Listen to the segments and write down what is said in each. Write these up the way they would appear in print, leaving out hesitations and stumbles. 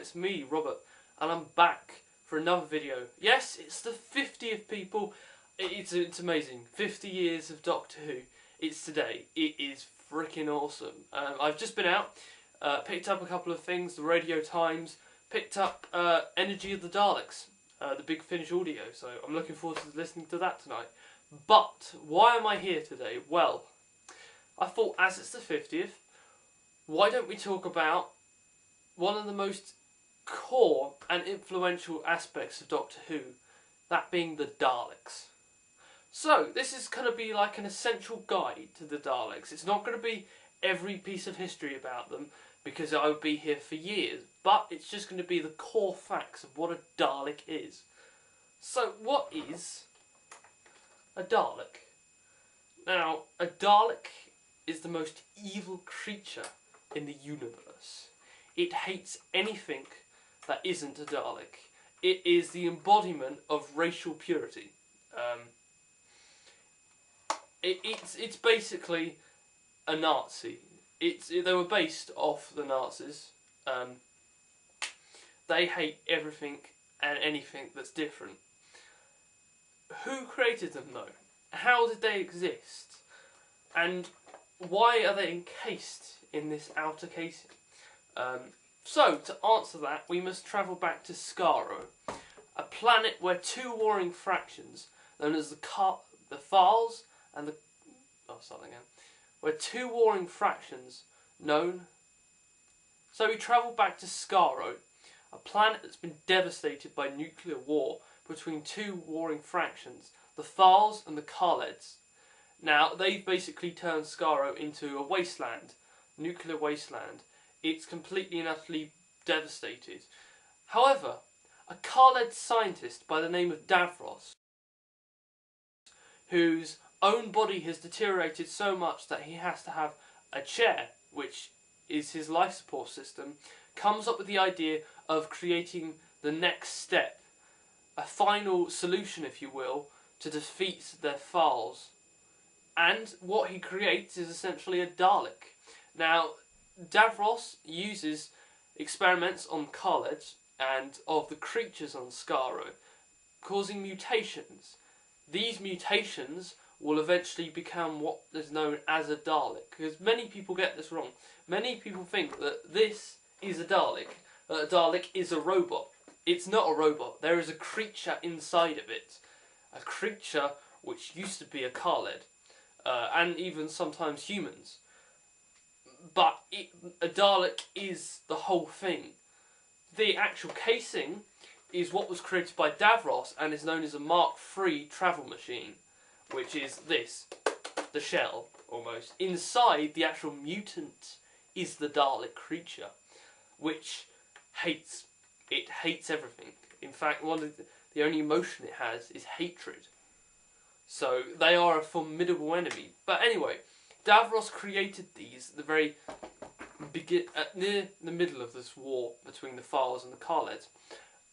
it's me, Robert, and I'm back for another video. Yes, it's the 50th, people. It's amazing. 50 years of Doctor Who. It's today. It is freaking awesome. I've just been out, picked up a couple of things, the Radio Times, picked up Energy of the Daleks, the Big Finish audio, so I'm looking forward to listening to that tonight. But why am I here today? Well, I thought as it's the 50th, why don't we talk about one of the most core and influential aspects of Doctor Who, that being the Daleks. So this is going to be like an essential guide to the Daleks. It's not going to be every piece of history about them, because I would be here for years, but it's just going to be the core facts of what a Dalek is. So what is a Dalek? Now, a Dalek is the most evil creature in the universe. It hates anything that isn't a Dalek. It is the embodiment of racial purity. It's basically a Nazi. They were based off the Nazis. They hate everything and anything that's different. Who created them though? How did they exist? And why are they encased in this outer casing? So, to answer that, we must travel back to Skaro, a planet where two warring fractions, known as the Thals and the... Oh, start again. Where two warring fractions, known... So we travel back to Skaro, a planet that's been devastated by nuclear war between two warring fractions, the Thals and the Kaleds. Now, they've basically turned Skaro into a wasteland, nuclear wasteland. It's completely and utterly devastated. However, a Khaled scientist by the name of Davros, whose own body has deteriorated so much that he has to have a chair, which is his life support system, comes up with the idea of creating the next step, a final solution, if you will, to defeat their Thals. And what he creates is essentially a Dalek. Now, Davros uses experiments on Khaled and of the creatures on Skaro, causing mutations. These mutations will eventually become what is known as a Dalek, because many people get this wrong. Many people think that this is a Dalek, that a Dalek is a robot. It's not a robot. There is a creature inside of it, a creature which used to be a Khaled, and even sometimes humans. But a Dalek is the whole thing. The actual casing is what was created by Davros and is known as a Mark III travel machine, which is this, the shell, almost. Inside, the actual mutant is the Dalek creature, which hates. It hates everything. In fact, the only emotion it has is hatred. So they are a formidable enemy. But anyway, Davros created these at the very near the middle of this war between the Thals and the Khaleds,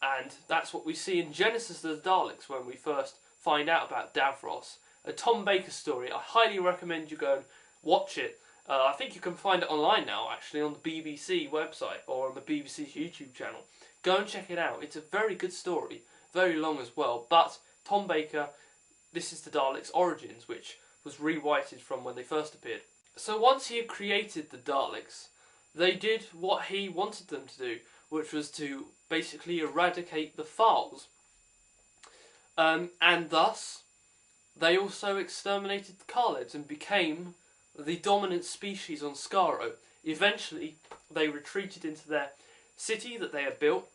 and that's what we see in Genesis of the Daleks when we first find out about Davros. A Tom Baker story. I highly recommend you go and watch it. I think you can find it online now, actually, on the BBC website or on the BBC's YouTube channel. Go and check it out. It's a very good story, very long as well. But Tom Baker, this is the Daleks' origins, which was rewrited from when they first appeared. So once he had created the Daleks, they did what he wanted them to do, which was to basically eradicate the Thals. And thus, they also exterminated the Khaleds and became the dominant species on Skaro. Eventually, they retreated into their city that they had built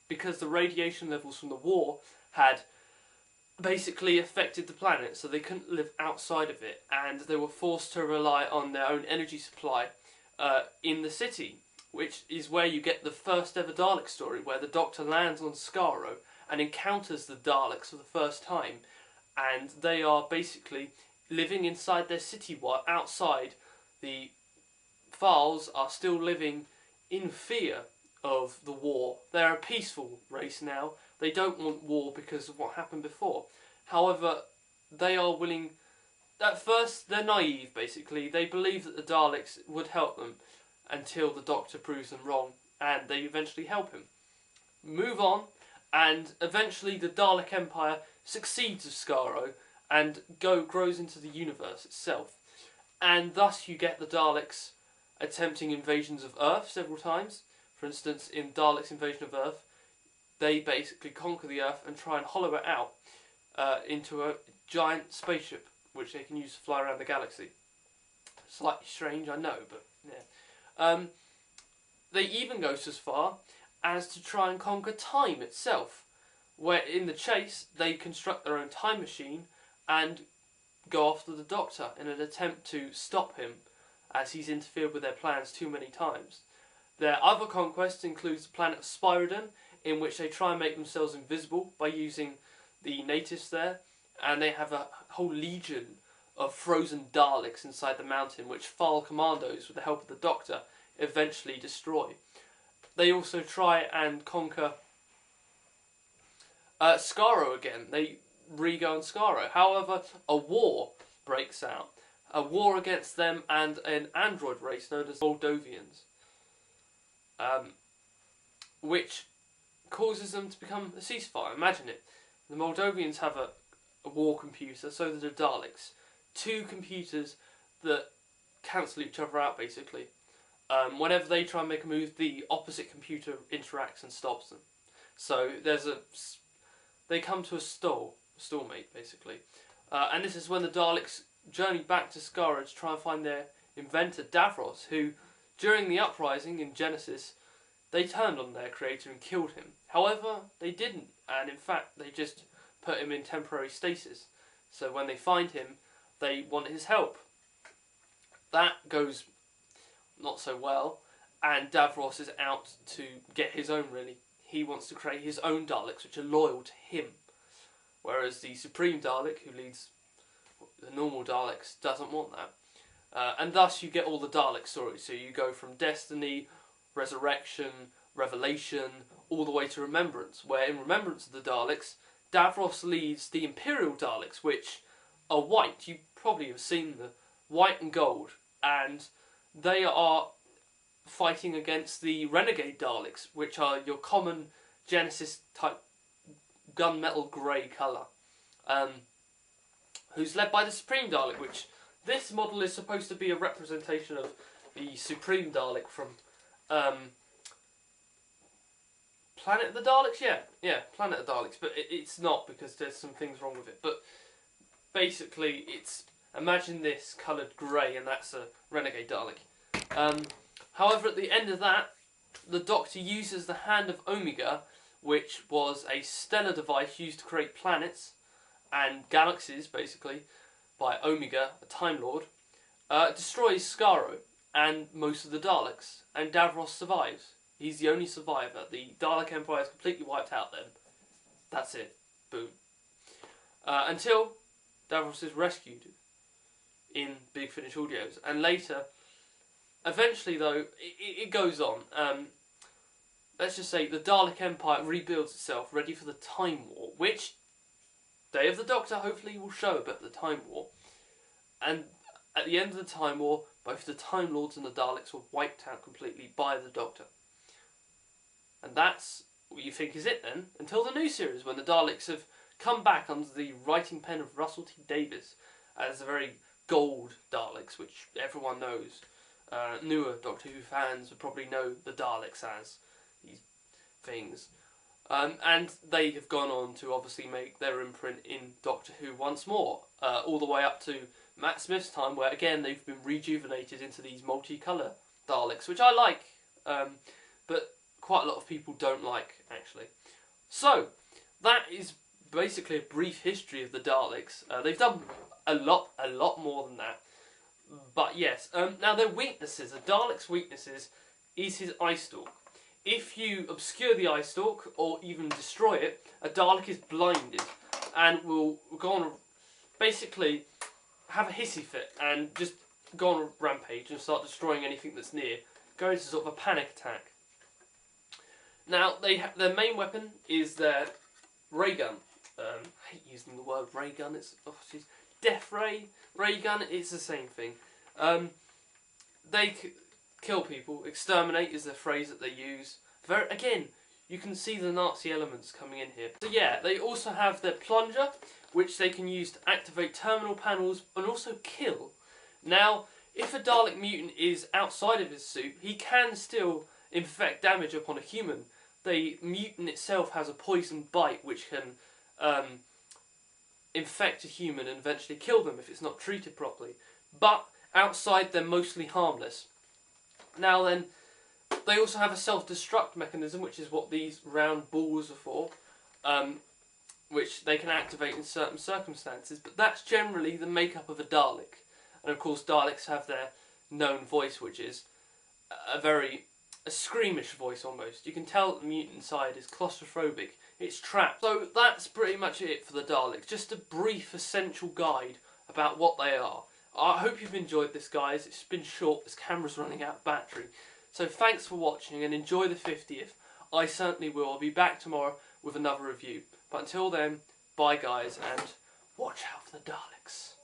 because the radiation levels from the war had basically affected the planet, so they couldn't live outside of it, and they were forced to rely on their own energy supply in the city, which is where you get the first ever Dalek story, where the Doctor lands on Skaro and encounters the Daleks for the first time, and they are basically living inside their city, while outside the Thals are still living in fear of the war. They're a peaceful race now. They don't want war because of what happened before. However, they are willing... At first, they're naive, basically. They believe that the Daleks would help them until the Doctor proves them wrong, and they eventually help him. move on, and eventually the Dalek Empire succeeds of Skaro and grows into the universe itself. And thus you get the Daleks attempting invasions of Earth several times. For instance, in Daleks' invasion of Earth, they basically conquer the Earth and try and hollow it out into a giant spaceship, which they can use to fly around the galaxy. Slightly strange, I know, but yeah. They even go so far as to try and conquer time itself, where in the chase they construct their own time machine and go after the Doctor in an attempt to stop him, as he's interfered with their plans too many times. Their other conquests includes the planet of Spyridon, in which they try and make themselves invisible by using the natives there, and they have a whole legion of frozen Daleks inside the mountain, which File commandos, with the help of the Doctor, eventually destroy. They also try and conquer Skaro again. They re-go on Skaro. However, a war breaks out. A war against them and an android race known as Moldovians. Which causes them to become a ceasefire. Imagine it. The Moldovians have a war computer, so do the Daleks. Two computers that cancel each other out, basically. Whenever they try and make a move, the opposite computer interacts and stops them. So they come to a stalemate, basically. And this is when the Daleks journey back to Skaro to try and find their inventor, Davros, who, during the uprising in Genesis, they turned on their creator and killed him. However, they didn't, and in fact, they just put him in temporary stasis. So when they find him, they want his help. That goes not so well, and Davros is out to get his own, really. He wants to create his own Daleks, which are loyal to him. Whereas the Supreme Dalek, who leads the normal Daleks, doesn't want that. And thus you get all the Dalek stories. So you go from Destiny, Resurrection, Revelation, all the way to Remembrance, where in Remembrance of the Daleks, Davros leads the Imperial Daleks, which are white. You probably have seen the white and gold, and they are fighting against the Renegade Daleks, which are your common Genesis type gunmetal grey colour, who's led by the Supreme Dalek, which this model is supposed to be a representation of the Supreme Dalek from Planet of the Daleks? Yeah, Planet of the Daleks, but it's not, because there's some things wrong with it. But basically, it's, imagine this coloured grey, and that's a Renegade Dalek. However, at the end of that, the Doctor uses the Hand of Omega, which was a stellar device used to create planets and galaxies, basically, by Omega, a Time Lord, destroys Skaro and most of the Daleks, and Davros survives. He's the only survivor. The Dalek Empire is completely wiped out then. That's it. Boom. Until Davros is rescued in Big Finish Audios. And later, eventually though, it goes on. Let's just say the Dalek Empire rebuilds itself, ready for the Time War, which Day of the Doctor hopefully will show a bit of the Time War. And at the end of the Time War, both the Time Lords and the Daleks were wiped out completely by the Doctor. And that's what you think is it then, until the new series, when the Daleks have come back under the writing pen of Russell T Davies as the very gold Daleks, which everyone knows. Newer Doctor Who fans would probably know the Daleks as these things. And they have gone on to obviously make their imprint in Doctor Who once more, all the way up to Matt Smith's time, where again they've been rejuvenated into these multicolour Daleks, which I like, but quite a lot of people don't like, actually. So, that is basically a brief history of the Daleks. They've done a lot more than that. But yes, now their weaknesses, a Dalek's weaknesses, is his eye stalk. If you obscure the eye stalk, or even destroy it, a Dalek is blinded, and will go on, basically, have a hissy fit, and just go on a rampage, and start destroying anything that's near, go into sort of a panic attack. Now, their main weapon is their ray gun. I hate using the word ray gun, it's death ray gun, it's the same thing. They kill people, exterminate is the phrase that they use. Again, you can see the Nazi elements coming in here. So yeah, they also have their plunger, which they can use to activate terminal panels and also kill. Now, if a Dalek mutant is outside of his suit, he can still inflict damage upon a human. The mutant itself has a poison bite which can infect a human and eventually kill them if it's not treated properly. But outside, they're mostly harmless. Now then, they also have a self-destruct mechanism, which is what these round balls are for, which they can activate in certain circumstances, but that's generally the makeup of a Dalek. And of course Daleks have their known voice, which is a squeamish voice almost. You can tell that the mutant side is claustrophobic, it's trapped. So that's pretty much it for the Daleks, just a brief essential guide about what they are. I hope you've enjoyed this, guys. It's been short, this camera's running out of battery. So thanks for watching and enjoy the 50th. I certainly will. I'll be back tomorrow with another review. But until then, bye guys, and watch out for the Daleks.